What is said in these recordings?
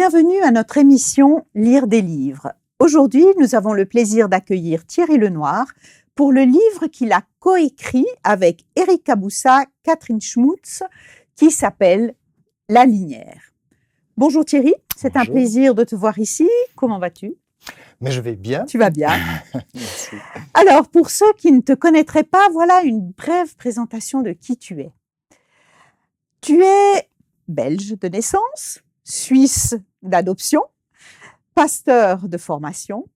Bienvenue à notre émission Lire des livres. Aujourd'hui, nous avons le plaisir d'accueillir Thierry Lenoir pour le livre qu'il a coécrit avec Éric Caboussat, Catherine Schmutz, qui s'appelle La Linière. Bonjour Thierry, c'est un plaisir de te voir ici. Comment vas-tu ? Mais je vais bien. Tu vas bien. Merci. Alors, pour ceux qui ne te connaîtraient pas, voilà une brève présentation de qui tu es. Tu es belge de naissance, suisse d'adoption, pasteur de formation,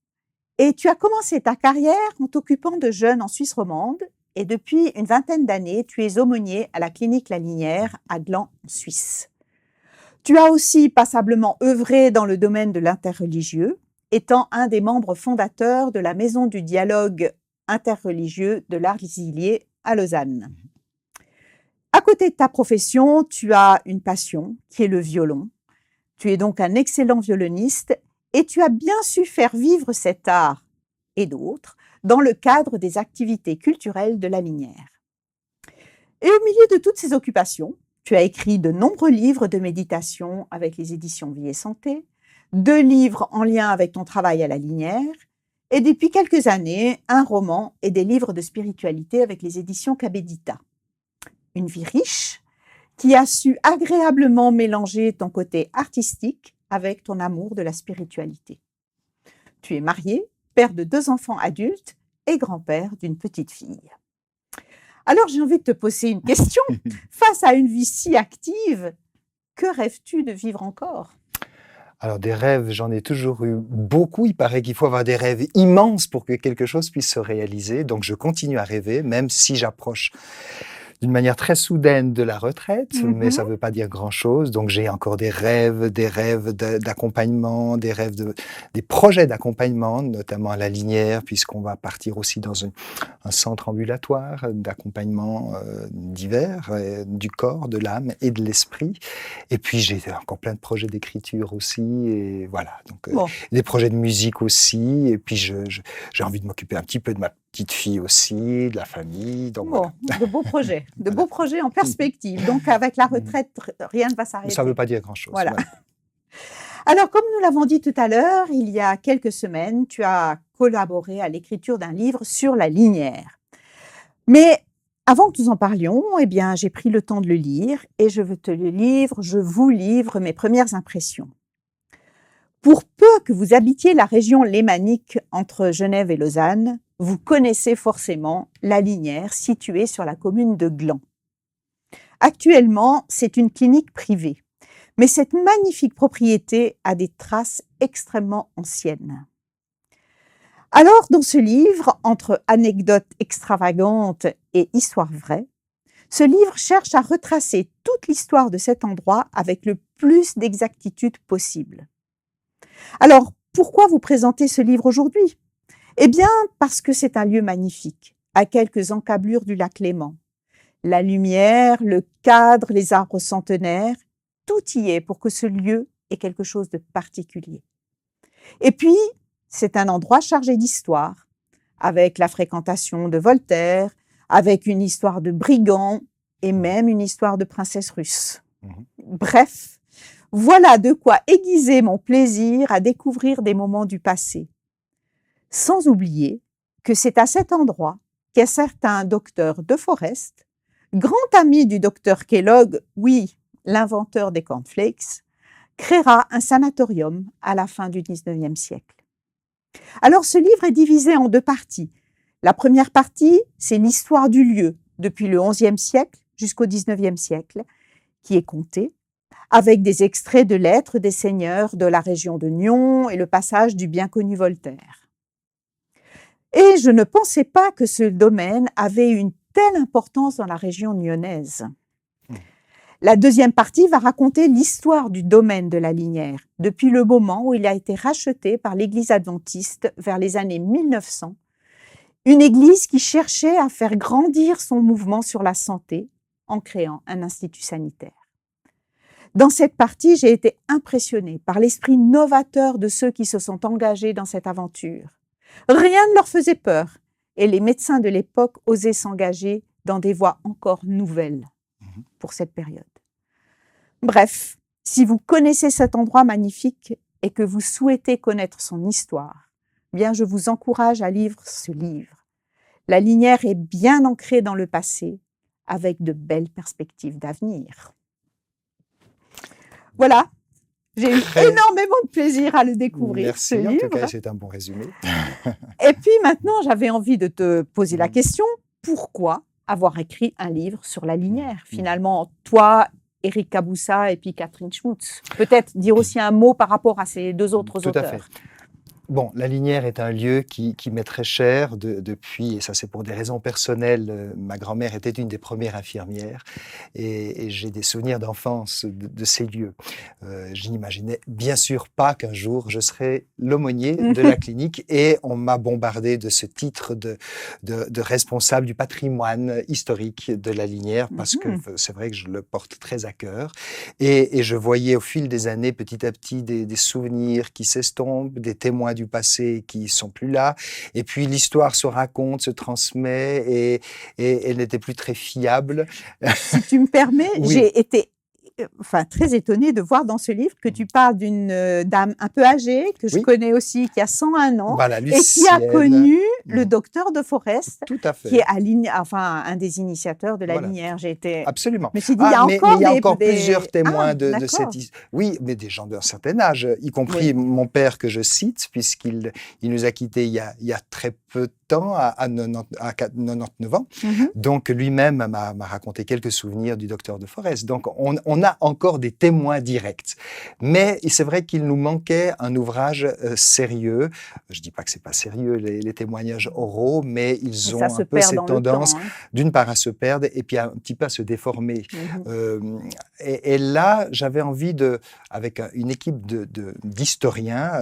et tu as commencé ta carrière en t'occupant de jeunes en Suisse romande, et depuis une vingtaine d'années, tu es aumônier à la clinique La Linière à Gland, en Suisse. Tu as aussi passablement œuvré dans le domaine de l'interreligieux, étant un des membres fondateurs de la Maison du dialogue interreligieux de l'Arzilier à Lausanne. À côté de ta profession, tu as une passion qui est le violon. Tu es donc un excellent violoniste et tu as bien su faire vivre cet art et d'autres dans le cadre des activités culturelles de La Linière. Et au milieu de toutes ces occupations, tu as écrit de nombreux livres de méditation avec les éditions Vie et Santé, 2 livres en lien avec ton travail à La Linière, et depuis quelques années, un roman et des livres de spiritualité avec les éditions Cabedita. Une vie riche qui a su agréablement mélanger ton côté artistique avec ton amour de la spiritualité. Tu es marié, père de 2 enfants adultes et grand-père d'une petite fille. Alors j'ai envie de te poser une question. Face à une vie si active, que rêves-tu de vivre encore ? Alors des rêves, j'en ai toujours eu beaucoup. Il paraît qu'il faut avoir des rêves immenses pour que quelque chose puisse se réaliser. Donc je continue à rêver, même si j'approche d'une manière très soudaine de la retraite, mais ça ne veut pas dire grand-chose. Donc j'ai encore des rêves d'accompagnement, des projets d'accompagnement, notamment à La Linière, puisqu'on va partir aussi dans un centre ambulatoire d'accompagnement divers, du corps, de l'âme et de l'esprit. Et puis j'ai encore plein de projets d'écriture aussi, et voilà. Donc des projets de musique aussi. Et puis j'ai envie de m'occuper un petit peu de ma petite fille aussi, de la famille. Donc voilà. De beaux projets en perspective. Donc avec la retraite, rien ne va s'arrêter. Ça ne veut pas dire grand-chose. Voilà. Alors, comme nous l'avons dit tout à l'heure, il y a quelques semaines, tu as collaboré à l'écriture d'un livre sur La Linière. Mais avant que nous en parlions, eh bien, j'ai pris le temps de le lire et je vous livre mes premières impressions. Pour peu que vous habitiez la région lémanique entre Genève et Lausanne, vous connaissez forcément La Linière située sur la commune de Gland. Actuellement, c'est une clinique privée, mais cette magnifique propriété a des traces extrêmement anciennes. Alors, dans ce livre, entre anecdotes extravagantes et histoires vraies, ce livre cherche à retracer toute l'histoire de cet endroit avec le plus d'exactitude possible. Alors, pourquoi vous présenter ce livre aujourd'hui ? Eh bien, parce que c'est un lieu magnifique, à quelques encablures du lac Léman. La lumière, le cadre, les arbres centenaires, tout y est pour que ce lieu ait quelque chose de particulier. Et puis, c'est un endroit chargé d'histoire, avec la fréquentation de Voltaire, avec une histoire de brigands et même une histoire de princesse russe. Bref, voilà de quoi aiguiser mon plaisir à découvrir des moments du passé. Sans oublier que c'est à cet endroit qu'un certain docteur De Forest, grand ami du docteur Kellogg, oui, l'inventeur des cornflakes, créera un sanatorium à la fin du XIXe siècle. Alors ce livre est divisé en 2 parties. La première partie, c'est l'histoire du lieu depuis le XIe siècle jusqu'au XIXe siècle, qui est contée, avec des extraits de lettres des seigneurs de la région de Nyon et le passage du bien connu Voltaire. Et je ne pensais pas que ce domaine avait une telle importance dans la région nyonnaise. La deuxième partie va raconter l'histoire du domaine de La Linière, depuis le moment où il a été racheté par l'Église adventiste vers les années 1900, une église qui cherchait à faire grandir son mouvement sur la santé en créant un institut sanitaire. Dans cette partie, j'ai été impressionnée par l'esprit novateur de ceux qui se sont engagés dans cette aventure. Rien ne leur faisait peur et les médecins de l'époque osaient s'engager dans des voies encore nouvelles pour cette période. Bref, Si vous connaissez cet endroit magnifique et que vous souhaitez connaître son histoire, bien je vous encourage à lire ce livre. La Linière est bien ancrée dans le passé, avec de belles perspectives d'avenir. Voilà, j'ai eu énormément de plaisir à le découvrir, Merci, ce livre. en tout cas, c'est un bon résumé. Et puis maintenant, j'avais envie de te poser la question, pourquoi avoir écrit un livre sur la Linière? Finalement, toi, Éric Caboussat et puis Catherine Schmutz. Peut-être dire aussi un mot par rapport à ces deux autres Tout auteurs. à fait. Bon, la Linière est un lieu qui m'est très cher depuis, et ça c'est pour des raisons personnelles. Ma grand-mère était une des premières infirmières et j'ai des souvenirs d'enfance de ces lieux. Je n'imaginais bien sûr pas qu'un jour je serais l'aumônier de la clinique et on m'a bombardé de ce titre de responsable du patrimoine historique de la Linière parce que c'est vrai que je le porte très à cœur et je voyais au fil des années petit à petit des souvenirs qui s'estompent, des témoins du passé qui sont plus là, et puis l'histoire se raconte, se transmet, et elle n'était plus très fiable. Si tu me permets, Oui. j'ai été très étonnée de voir dans ce livre que tu parles d'une dame un peu âgée, que je connais aussi, qui a 100 ans, voilà, et qui a connu le docteur de Forest, tout à fait, qui est un des initiateurs de la Linière. J'ai été... Absolument. Je me suis dit, il y a encore plusieurs témoins de cette histoire. Oui, mais des gens d'un certain âge, y compris mon père que je cite, puisqu'il nous a quittés il y a très peu de temps, à 99 ans. Donc lui-même m'a raconté quelques souvenirs du docteur de Forest. Donc on a encore des témoins directs. Mais c'est vrai qu'il nous manquait un ouvrage sérieux. Je dis pas que c'est pas sérieux, les témoignages oraux, mais ils ont un peu cette tendance, d'une part, à se perdre et puis un petit peu à se déformer. Et là, j'avais envie avec une équipe d'historiens,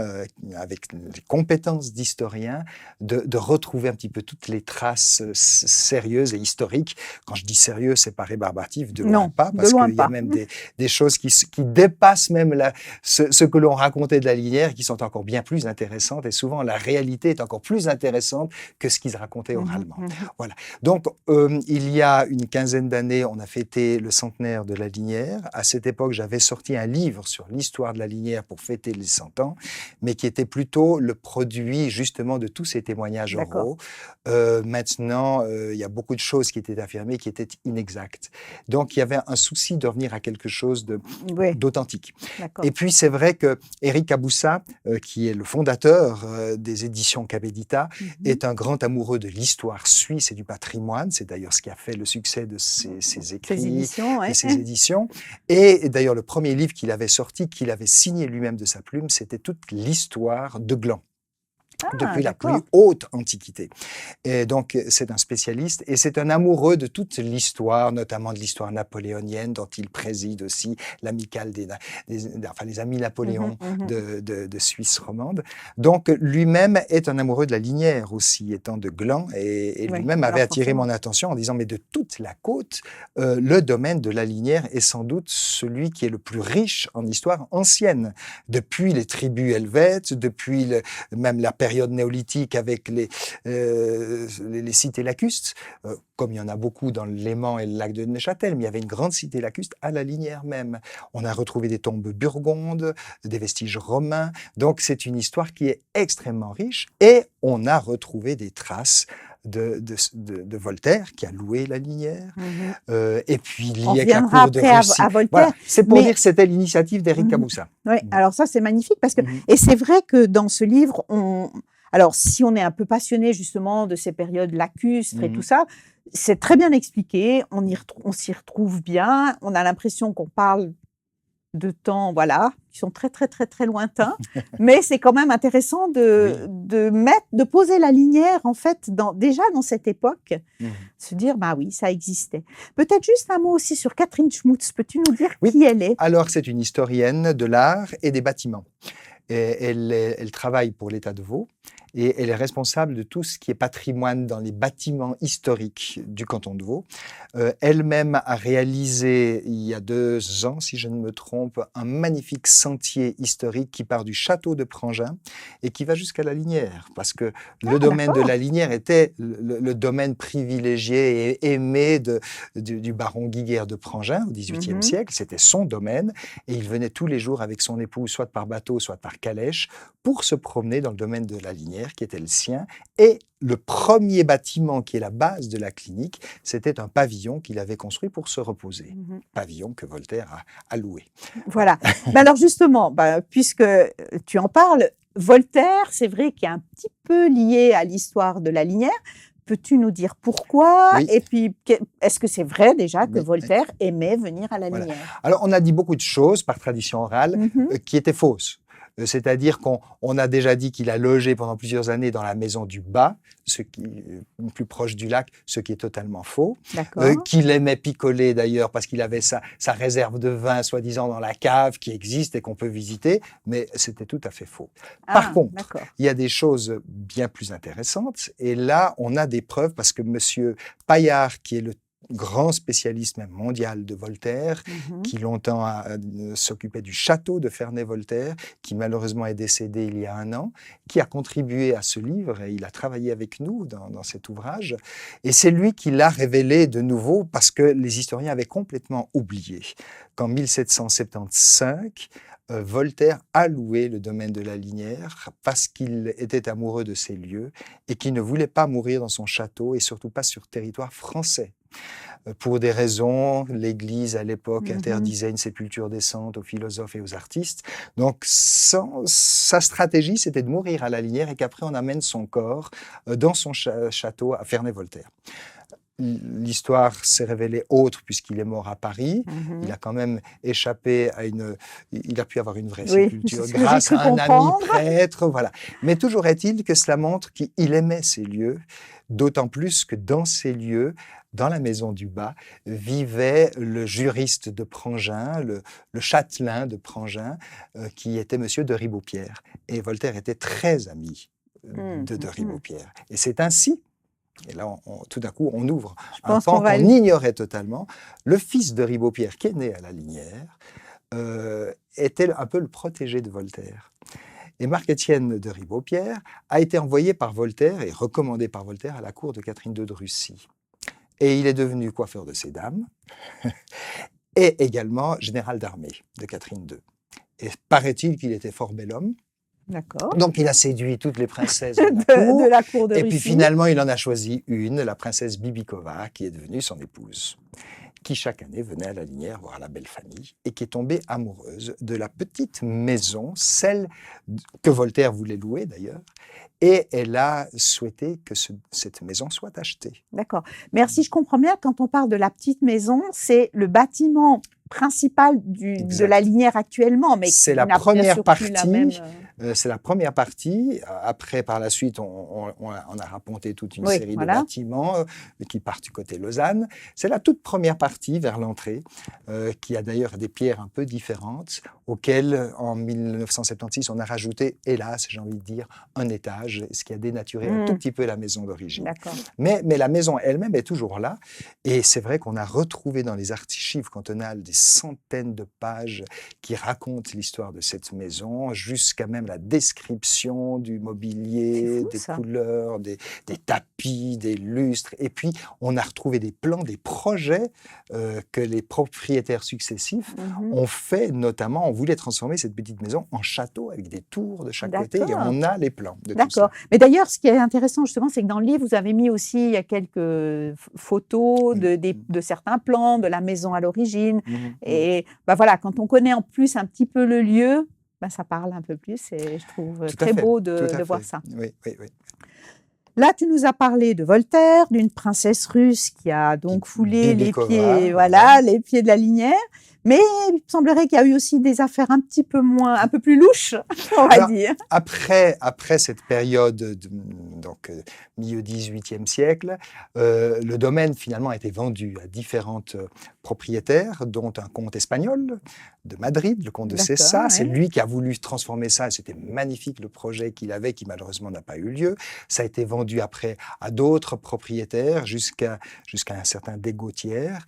avec les compétences d'historiens, de retrouver un petit peu toutes les traces sérieuses et historiques. Quand je dis sérieux, c'est pas rébarbatif, de loin pas, parce qu'il y a même des choses qui dépassent même ce que l'on racontait de la Linière, qui sont encore bien plus intéressantes, et souvent la réalité est encore plus intéressante que ce qu'ils racontaient oralement. Voilà. Donc, il y a une quinzaine d'années, on a fêté le centenaire de la Linière. À cette époque, j'avais sorti un livre sur l'histoire de la Linière pour fêter les 100 ans, mais qui était plutôt le produit justement de tous ces témoignages oraux. Maintenant, il y a beaucoup de choses qui étaient affirmées qui étaient inexactes. Donc, il y avait un souci de revenir à quelque chose d'authentique. Et puis, c'est vrai que Éric Caboussat, qui est le fondateur des éditions Cabedita, est un grand amoureux de l'histoire suisse et du patrimoine. C'est d'ailleurs ce qui a fait le succès de ses écrits et ses éditions. Et d'ailleurs, le premier livre qu'il avait sorti, qu'il avait signé lui-même de sa plume, c'était toute l'histoire de Gland. Depuis la plus haute antiquité. Et donc, c'est un spécialiste et c'est un amoureux de toute l'histoire, notamment de l'histoire napoléonienne, dont il préside aussi l'amicale les amis Napoléon de Suisse romande. Donc, lui-même est un amoureux de la Linière aussi, étant de Gland, et lui-même avait attiré mon attention en disant, mais de toute la côte, le domaine de la Linière est sans doute celui qui est le plus riche en histoire ancienne, depuis les tribus helvètes, depuis même la période néolithique avec les cités lacustres, comme il y en a beaucoup dans le Léman et le lac de Neuchâtel, mais il y avait une grande cité lacustre à la Linière même. On a retrouvé des tombes burgondes, des vestiges romains, donc c'est une histoire qui est extrêmement riche, et on a retrouvé des traces de Voltaire, qui a loué la Linière, et puis lié avec la cour de Russie. À Voltaire. Voilà. C'est pour dire que c'était l'initiative d'Éric Caboussat. Oui, alors ça c'est magnifique, parce que et c'est vrai que dans ce livre, alors si on est un peu passionné justement de ces périodes lacustres et tout ça, c'est très bien expliqué, on s'y retrouve bien, on a l'impression qu'on parle de temps, qui sont très, très, très, très lointains. Mais c'est quand même intéressant de poser la Linière, en fait, déjà dans cette époque, se dire, oui, ça existait. Peut-être juste un mot aussi sur Catherine Schmutz. Peux-tu nous dire qui elle est? Alors, c'est une historienne de l'art et des bâtiments. Et elle travaille pour l'État de Vaud. et elle est responsable de tout ce qui est patrimoine dans les bâtiments historiques du canton de Vaud. Elle-même a réalisé, il y a 2 ans, si je ne me trompe, un magnifique sentier historique qui part du château de Prangin et qui va jusqu'à la Linière, parce que le domaine de la Linière était le domaine privilégié et aimé du baron Guiguer de Prangin au XVIIIe siècle. C'était son domaine et il venait tous les jours avec son épouse, soit par bateau, soit par calèche, pour se promener dans le domaine de la Linière, qui était le sien. Et le premier bâtiment qui est la base de la clinique, c'était un pavillon qu'il avait construit pour se reposer. Pavillon que Voltaire a loué. Voilà. Alors justement, puisque tu en parles, Voltaire, c'est vrai qu'il est un petit peu lié à l'histoire de la Linière. Peux-tu nous dire pourquoi? Oui. Et puis, est-ce que c'est vrai déjà que Voltaire aimait venir à la Linière? Alors, on a dit beaucoup de choses par tradition orale qui étaient fausses. C'est-à-dire qu'on a déjà dit qu'il a logé pendant plusieurs années dans la maison du Bas, ce qui est plus proche du lac, ce qui est totalement faux. Qu'il aimait picoler d'ailleurs parce qu'il avait sa réserve de vin, soi-disant, dans la cave qui existe et qu'on peut visiter, mais c'était tout à fait faux. Par contre, il y a des choses bien plus intéressantes et là, on a des preuves parce que Monsieur Paillard, qui est le grand spécialiste même mondial de Voltaire, qui longtemps s'occupait du château de Ferney-Voltaire, qui malheureusement est décédé il y a 1 an, qui a contribué à ce livre et il a travaillé avec nous dans cet ouvrage. Et c'est lui qui l'a révélé de nouveau parce que les historiens avaient complètement oublié qu'en 1775, Voltaire a loué le domaine de la Linière parce qu'il était amoureux de ces lieux et qu'il ne voulait pas mourir dans son château et surtout pas sur territoire français. Pour des raisons, l'Église à l'époque interdisait une sépulture décente aux philosophes et aux artistes. Donc sa stratégie, c'était de mourir à la Linière et qu'après on amène son corps dans son château à Ferney-Voltaire. L'histoire s'est révélée autre puisqu'il est mort à Paris. Il a quand même échappé à il a pu avoir une vraie sépulture grâce à un ami prêtre. Voilà. Mais toujours est-il que cela montre qu'il aimait ces lieux, d'autant plus que dans ces lieux, dans la maison du Bas, vivait le juriste de Prangin, le châtelain de Prangin, qui était monsieur de Ribeaupierre. Et Voltaire était très ami de Ribeaupierre. Et c'est ainsi, et là, tout d'un coup, on ouvre un pan qu'on ignorait totalement. Le fils de Ribeaupierre, qui est né à la Linière, était un peu le protégé de Voltaire. Et Marc-Étienne de Ribeaupierre a été envoyé par Voltaire et recommandé par Voltaire à la cour de Catherine II de Russie. Et il est devenu coiffeur de ces dames et également général d'armée de Catherine II. Et paraît-il qu'il était fort bel homme. D'accord. Donc, il a séduit toutes les princesses de la cour de et Russie. Puis finalement, il en a choisi une, la princesse Bibikova, qui est devenue son épouse, qui chaque année venait à la Linière voir la belle famille et qui est tombée amoureuse de la petite maison, celle que Voltaire voulait louer d'ailleurs, et elle a souhaité que cette maison soit achetée. D'accord. Mais si je comprends bien, quand on parle de la petite maison, c'est le bâtiment principal de la Linière actuellement, mais c'est la première partie. C'est la première partie. Après, par la suite, on a raponté toute une série de bâtiments qui partent du côté Lausanne. C'est la toute première partie vers l'entrée, qui a d'ailleurs des pierres un peu différentes, auxquelles, en 1976, on a rajouté, hélas, j'ai envie de dire, un étage, ce qui a dénaturé un tout petit peu la maison d'origine. Mais la maison elle-même est toujours là. Et c'est vrai qu'on a retrouvé dans les archives cantonales des centaines de pages qui racontent l'histoire de cette maison, jusqu'à même la description du mobilier, des couleurs, des tapis, des lustres. Et puis, on a retrouvé des plans, des projets que les propriétaires successifs ont fait. Notamment, on voulait transformer cette petite maison en château avec des tours de chaque côté. Et on a les plans de tout ça. Mais d'ailleurs, ce qui est intéressant, justement, c'est que dans le livre, vous avez mis aussi, il y a quelques photos de certains plans, de la maison à l'origine. Et voilà, quand on connaît en plus un petit peu le lieu, ça parle un peu plus et je trouve très beau de voir ça. Oui. Là, tu nous as parlé de Voltaire, d'une princesse russe qui a donc foulé les pieds de la Linière. Mais il semblerait qu'il y a eu aussi des affaires un peu plus louches, on va Alors, dire. après cette période, donc milieu XVIIIe siècle, le domaine finalement a été vendu à différentes propriétaires, dont un comte espagnol de Madrid, le comte de D'accord, Sessa. C'est ouais. lui qui a voulu transformer ça. C'était magnifique le projet qu'il avait, qui malheureusement n'a pas eu lieu. Ça a été vendu après à d'autres propriétaires jusqu'à un certain Desgautières,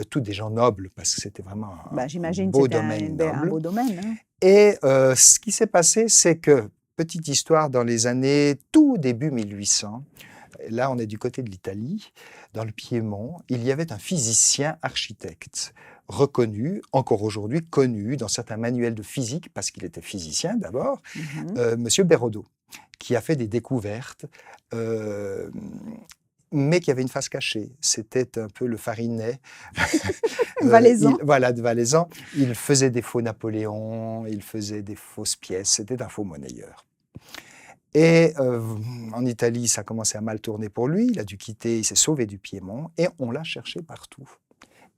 tous des gens nobles, parce que c'était vraiment un J'imagine que beau c'était domaine un noble. beau domaine, hein. Et ce qui s'est passé, c'est que, petite histoire, dans les années tout début 1800, là on est du côté de l'Italie, dans le Piémont, il y avait un physicien architecte reconnu, encore aujourd'hui connu dans certains manuels de physique, parce qu'il était physicien d'abord, Monsieur Bérodeau, qui a fait des découvertes, mais qui avait une face cachée. C'était un peu le Farinet. Valaisan. Voilà, de Valaisan. Il faisait des faux Napoléons, il faisait des fausses pièces. C'était un faux monnayeur. Et en Italie, ça a commencé à mal tourner pour lui. Il a dû quitter, il s'est sauvé du Piémont et on l'a cherché partout.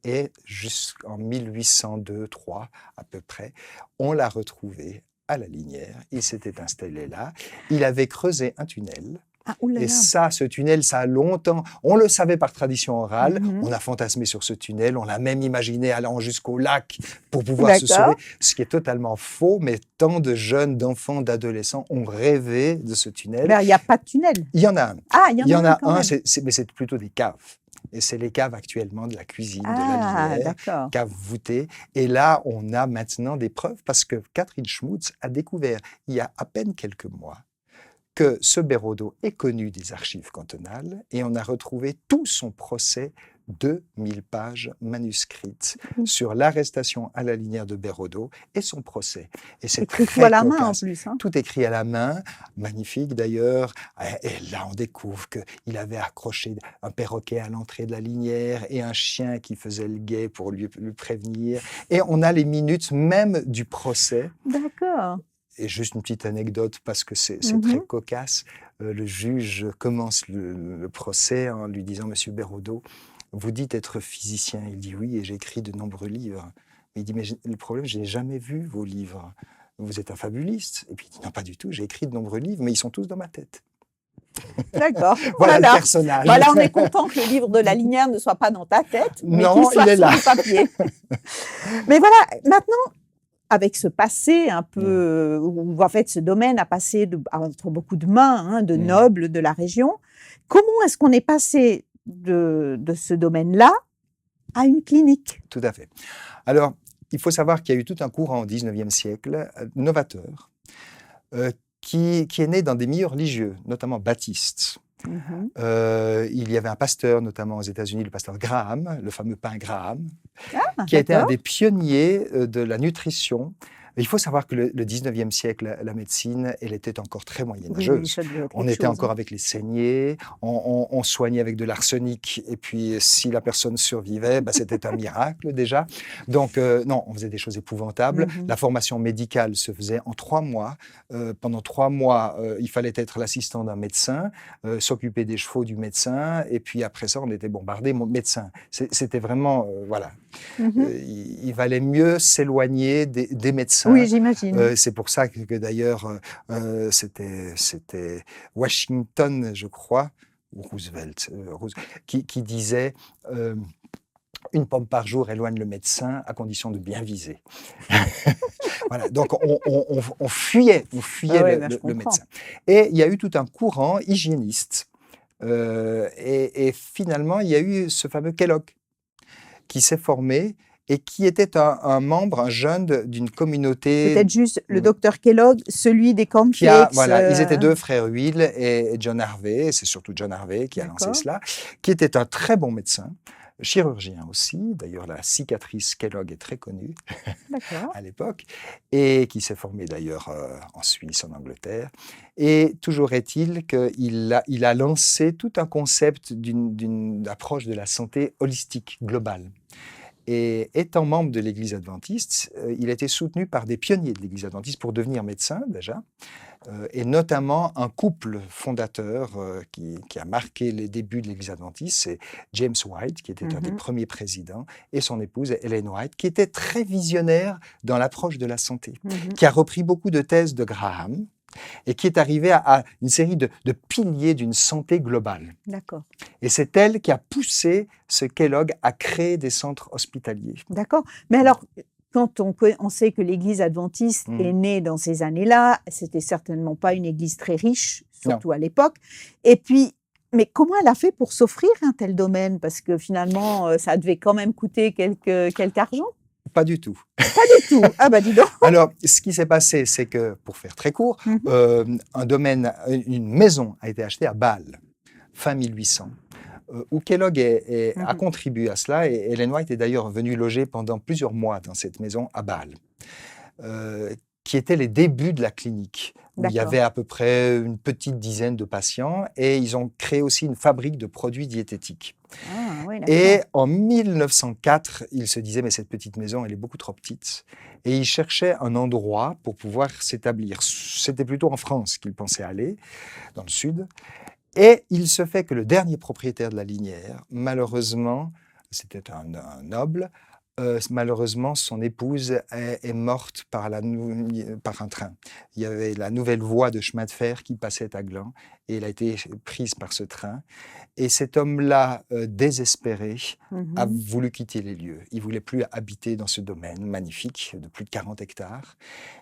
Et jusqu'en 1802-3 à peu près, on l'a retrouvé à la Linière. Il s'était installé là. Il avait creusé un tunnel. Ah, oulala. Et ça, ce tunnel, ça a longtemps... On le savait par tradition orale, Mhm. on a fantasmé sur ce tunnel, on l'a même imaginé allant jusqu'au lac pour pouvoir se sauver, D'accord. ce qui est totalement faux, mais tant de jeunes, d'enfants, d'adolescents ont rêvé de ce tunnel. Mais il n'y a pas de tunnel. Il y en a un. Ah, il y en a un quand même. Mais c'est plutôt des caves. Et c'est les caves actuellement de la cuisine, de la Ah, Linière, d'accord. caves voûtées. Et là, on a maintenant des preuves parce que Catherine Schmutz a découvert, il y a à peine quelques mois, que ce Bérodeau est connu des archives cantonales et on a retrouvé tout son procès, 2000 pages manuscrites sur l'arrestation à la Linière de Bérodeau et son procès. Et c'est Écrit très tout à la main en cocasse. plus, hein. Tout écrit à la main, magnifique d'ailleurs. Et là, on découvre qu'il avait accroché un perroquet à l'entrée de la Linière et un chien qui faisait le guet pour lui prévenir. Et on a les minutes même du procès. D'accord. Et juste une petite anecdote, parce que c'est Mhm. très cocasse. Le juge commence le procès en lui disant « Monsieur Bérodeau, vous dites être physicien ». Il dit « Oui, et j'ai écrit de nombreux livres ». Mais il dit « Mais le problème, je n'ai jamais vu vos livres. Vous êtes un fabuliste ». Et puis il dit « Non, pas du tout, j'ai écrit de nombreux livres, mais ils sont tous dans ma tête ». D'accord. Voilà le personnage. Voilà, on est content que le livre de la Linière ne soit pas dans ta tête, mais Non, qu'il soit il est sur là. le papier. Mais voilà, maintenant, avec ce passé un peu, où en fait ce domaine a passé entre beaucoup de mains, hein, de nobles de la région, comment est-ce qu'on est passé de ce domaine-là à une clinique? Tout à fait. Alors, il faut savoir qu'il y a eu tout un courant au XIXe siècle, novateur, qui est né dans des milieux religieux, notamment baptistes. Il y avait un pasteur, notamment aux États-Unis, le pasteur Graham, le fameux pain Graham, qui a été un des pionniers de la nutrition. Il faut savoir que le 19e siècle, la médecine, elle était encore très moyenâgeuse. On était encore avec les saignées, on soignait avec de l'arsenic, et puis si la personne survivait, c'était un miracle déjà. Donc non, on faisait des choses épouvantables. La formation médicale se faisait en 3 mois. Pendant 3 mois, il fallait être l'assistant d'un médecin, s'occuper des chevaux du médecin, et puis après ça, on était bombardé médecin. C'était vraiment, voilà. Il valait mieux s'éloigner des médecins. Oui, j'imagine. C'est pour ça que d'ailleurs, c'était Washington, je crois, ou Roosevelt, qui disait une pomme par jour éloigne le médecin à condition de bien viser. Voilà, donc on fuyait le médecin. Et il y a eu tout un courant hygiéniste. Et finalement, il y a eu ce fameux Kellogg qui s'est formé et qui était un membre, un jeune d'une communauté... Peut-être juste le docteur Kellogg, celui des cornflakes. Voilà, ils étaient 2 frères Will et John Harvey, c'est surtout John Harvey qui a lancé cela, qui était un très bon médecin, chirurgien aussi, d'ailleurs la cicatrice Kellogg est très connue à l'époque, et qui s'est formé d'ailleurs en Suisse, en Angleterre. Et toujours est-il qu'il a lancé tout un concept d'une approche de la santé holistique, globale. Et étant membre de l'Église adventiste, il a été soutenu par des pionniers de l'Église adventiste pour devenir médecin déjà, et notamment un couple fondateur qui a marqué les débuts de l'Église adventiste, c'est James White, qui était un des premiers présidents, et son épouse Ellen White, qui était très visionnaire dans l'approche de la santé, qui a repris beaucoup de thèses de Graham, et qui est arrivée à une série de piliers d'une santé globale. D'accord. Et c'est elle qui a poussé ce Kellogg à créer des centres hospitaliers. D'accord. Mais alors, quand on sait que l'Église adventiste est née dans ces années-là, c'était certainement pas une Église très riche, surtout à l'époque. Et puis, mais comment elle a fait pour s'offrir un tel domaine? Parce que finalement, ça devait quand même coûter quelque argent. Pas du tout. Pas du tout. Ah bah dis donc. Alors, ce qui s'est passé, c'est que, pour faire très court, une maison a été achetée à Bâle, fin 1800, où Kellogg a contribué à cela, et Ellen White est d'ailleurs venue loger pendant plusieurs mois dans cette maison à Bâle, qui étaient les débuts de la clinique, où il y avait à peu près une petite dizaine de patients, et ils ont créé aussi une fabrique de produits diététiques. Ah, oui, et en 1904, ils se disaient, mais cette petite maison, elle est beaucoup trop petite. Et ils cherchaient un endroit pour pouvoir s'établir. C'était plutôt en France qu'ils pensaient aller, dans le sud. Et il se fait que le dernier propriétaire de la Linière, malheureusement, c'était un noble, malheureusement, son épouse est morte par un train. Il y avait la nouvelle voie de chemin de fer qui passait à Gland, et elle a été prise par ce train. Et cet homme-là, désespéré, a voulu quitter les lieux. Il ne voulait plus habiter dans ce domaine magnifique de plus de 40 hectares.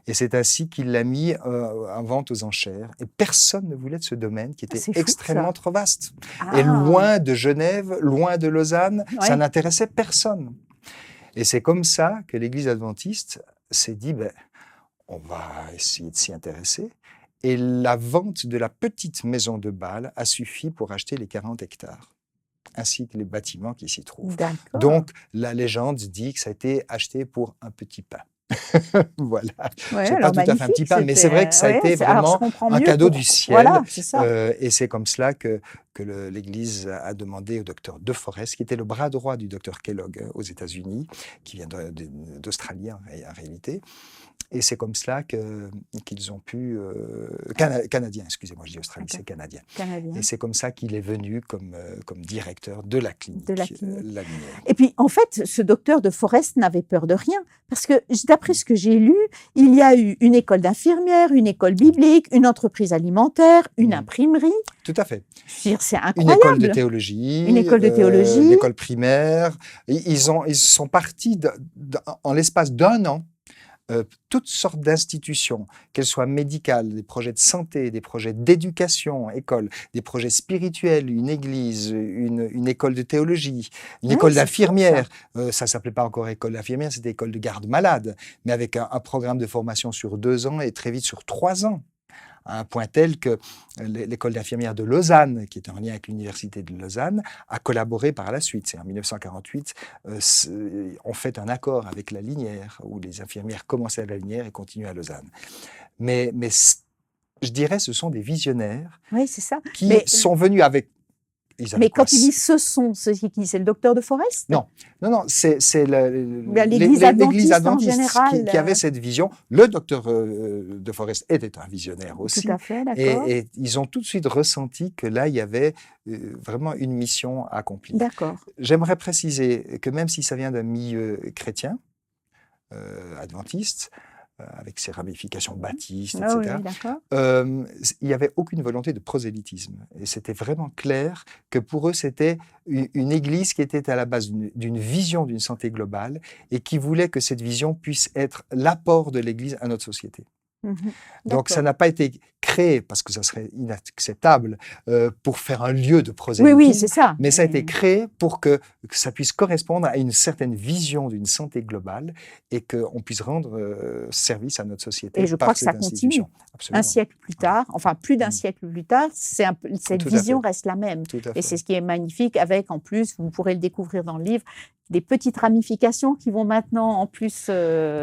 Et c'est ainsi qu'il l'a mis en vente aux enchères. Et personne ne voulait de ce domaine qui était extrêmement trop vaste. Et loin de Genève, loin de Lausanne, ça n'intéressait personne. Et c'est comme ça que l'Église adventiste s'est dit, on va essayer de s'y intéresser. Et la vente de la petite maison de Bâle a suffi pour acheter les 40 hectares, ainsi que les bâtiments qui s'y trouvent. Donc, la légende dit que ça a été acheté pour un petit pain. Voilà. Ouais, c'est pas tout à fait un petit pain, mais c'est vrai que ça a été vraiment un cadeau du ciel. Voilà, c'est ça. Et c'est comme cela que l'Église a demandé au docteur De Forest, qui était le bras droit du docteur Kellogg aux États-Unis, qui vient d'Australie en réalité. Et c'est comme cela qu'ils ont pu... Canadien, excusez-moi, je dis Australie, c'est canadien. Et c'est comme ça qu'il est venu comme directeur de la clinique. La Linière. Et puis, en fait, ce docteur De Forest n'avait peur de rien. Parce que, d'après ce que j'ai lu, il y a eu une école d'infirmière, une école biblique, une entreprise alimentaire, une imprimerie. Tout à fait. C'est incroyable. Une école de théologie. Une école de théologie. Une école primaire. Ils sont partis en l'espace d'1 an. Toutes sortes d'institutions, qu'elles soient médicales, des projets de santé, des projets d'éducation, école, des projets spirituels, une église, une école de théologie, une école d'infirmières. Ça ne s'appelait pas encore école d'infirmières, c'était école de garde malade, mais avec un programme de formation sur 2 ans et très vite sur 3 ans. À un point tel que l'école d'infirmières de Lausanne, qui était en lien avec l'université de Lausanne, a collaboré par la suite. C'est en 1948, on fait un accord avec la Linière, où les infirmières commençaient à la Linière et continuent à Lausanne. Mais je dirais ce sont des visionnaires qui sont venus avec... Mais quand tu dis ce sont, c'est qui? C'est le docteur De Forest? Non, c'est l'Église adventiste en général qui avait cette vision. Le docteur De Forest était un visionnaire aussi. Tout à fait, d'accord. Et ils ont tout de suite ressenti que là, il y avait vraiment une mission à accomplir. D'accord. J'aimerais préciser que même si ça vient d'un milieu chrétien, adventiste, avec ses ramifications baptistes, etc. Il n'y avait aucune volonté de prosélytisme. Et c'était vraiment clair que pour eux, c'était une église qui était à la base d'une vision d'une santé globale et qui voulait que cette vision puisse être l'apport de l'église à notre société. Donc ça n'a pas été créé, parce que ça serait inacceptable, pour faire un lieu de prosélytisme. Oui, c'est ça. Mais ça a été créé pour que ça puisse correspondre à une certaine vision d'une santé globale et qu'on puisse rendre service à notre société. Et je crois que ça continue. Absolument. Un siècle plus tard, enfin plus d'un siècle plus tard, cette vision reste la même. Et c'est ce qui est magnifique avec, en plus, vous pourrez le découvrir dans le livre, des petites ramifications qui vont maintenant en plus...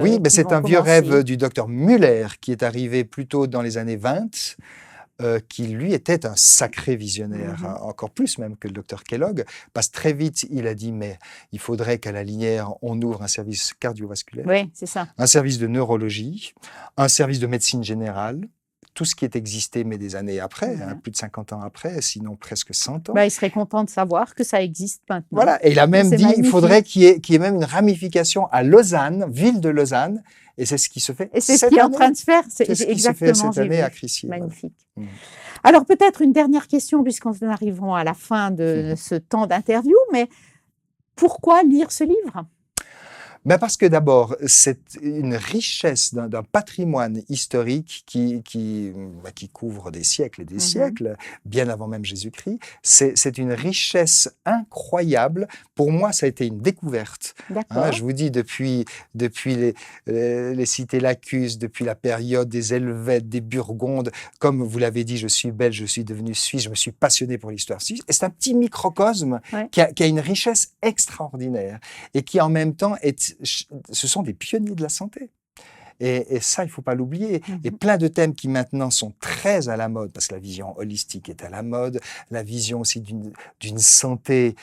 oui, mais c'est un vieux rêve du docteur Müller qui est arrivé plutôt dans les années 20 qui lui était un sacré visionnaire, encore plus même que le docteur Kellogg, parce que très vite il a dit mais il faudrait qu'à la Linière on ouvre un service cardiovasculaire, Oui, c'est ça. un service de neurologie, un service de médecine générale, tout ce qui est existé mais des années après, plus de 50 ans après, sinon presque 100 ans. Bah, il serait content de savoir que ça existe maintenant. Voilà, et il a même C'est dit magnifique. il faudrait qu'il y ait même une ramification à Lausanne, ville de Lausanne, et c'est ce qui se fait Et c'est ce cette qu'il est en année. train de se faire. C'est ce qui se fait Exactement, cette j'ai année vu. à Crissier. Magnifique. Voilà. Alors peut-être une dernière question, puisqu'on arrivons à la fin de ce temps d'interview, mais pourquoi lire ce livre? Ben parce que d'abord, c'est une richesse d'un patrimoine historique qui couvre des siècles et des siècles, bien avant même Jésus-Christ. C'est une richesse incroyable. Pour moi, ça a été une découverte. D'accord. Je vous dis, depuis les cités lacustres, depuis la période des Helvètes, des Burgondes, comme vous l'avez dit, je suis belge, je suis devenu suisse, je me suis passionné pour l'histoire suisse. Et c'est un petit microcosme qui a une richesse extraordinaire et qui en même temps ce sont des pionniers de la santé. Et ça, il ne faut pas l'oublier. Et plein de thèmes qui maintenant sont très à la mode, parce que la vision holistique est à la mode, la vision aussi d'une santé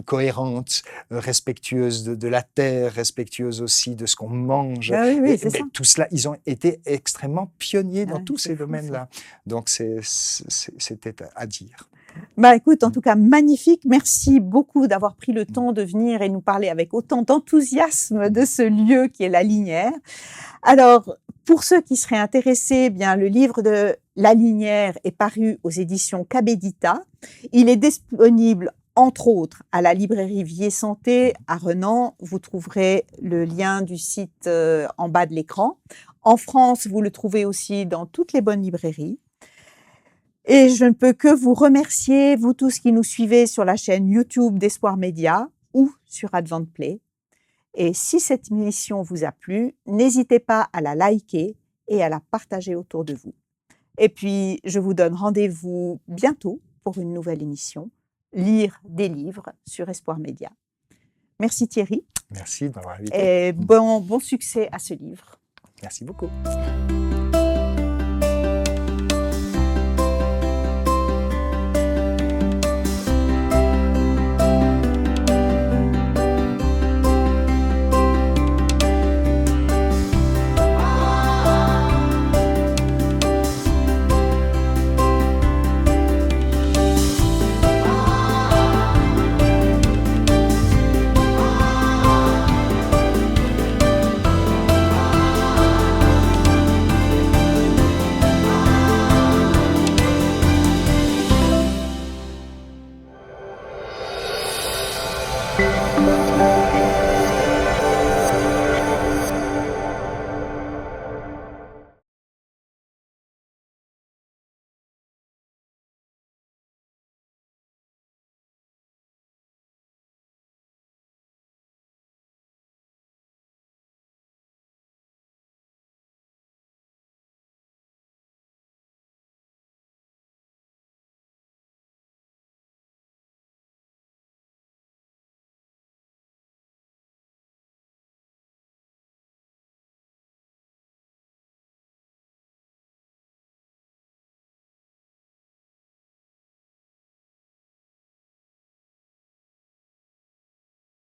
cohérente, respectueuse de la terre, respectueuse aussi de ce qu'on mange. Ah oui, c'est ça. Tout cela, ils ont été extrêmement pionniers dans tous ces fou, domaines-là. Donc, c'était à dire. Bah écoute, en tout cas, magnifique. Merci beaucoup d'avoir pris le temps de venir et nous parler avec autant d'enthousiasme de ce lieu qui est la Linière. Alors, pour ceux qui seraient intéressés, bien, le livre de La Linière est paru aux éditions Cabedita. Il est disponible, entre autres, à la librairie Vie et Santé à Renan. Vous trouverez le lien du site en bas de l'écran. En France, vous le trouvez aussi dans toutes les bonnes librairies. Et je ne peux que vous remercier, vous tous qui nous suivez sur la chaîne YouTube d'Espoir Média ou sur AdventPlay. Et si cette émission vous a plu, n'hésitez pas à la liker et à la partager autour de vous. Et puis, je vous donne rendez-vous bientôt pour une nouvelle émission, Lire des livres sur Espoir Média. Merci Thierry. Merci de m'avoir invité. Et bon succès à ce livre. Merci beaucoup.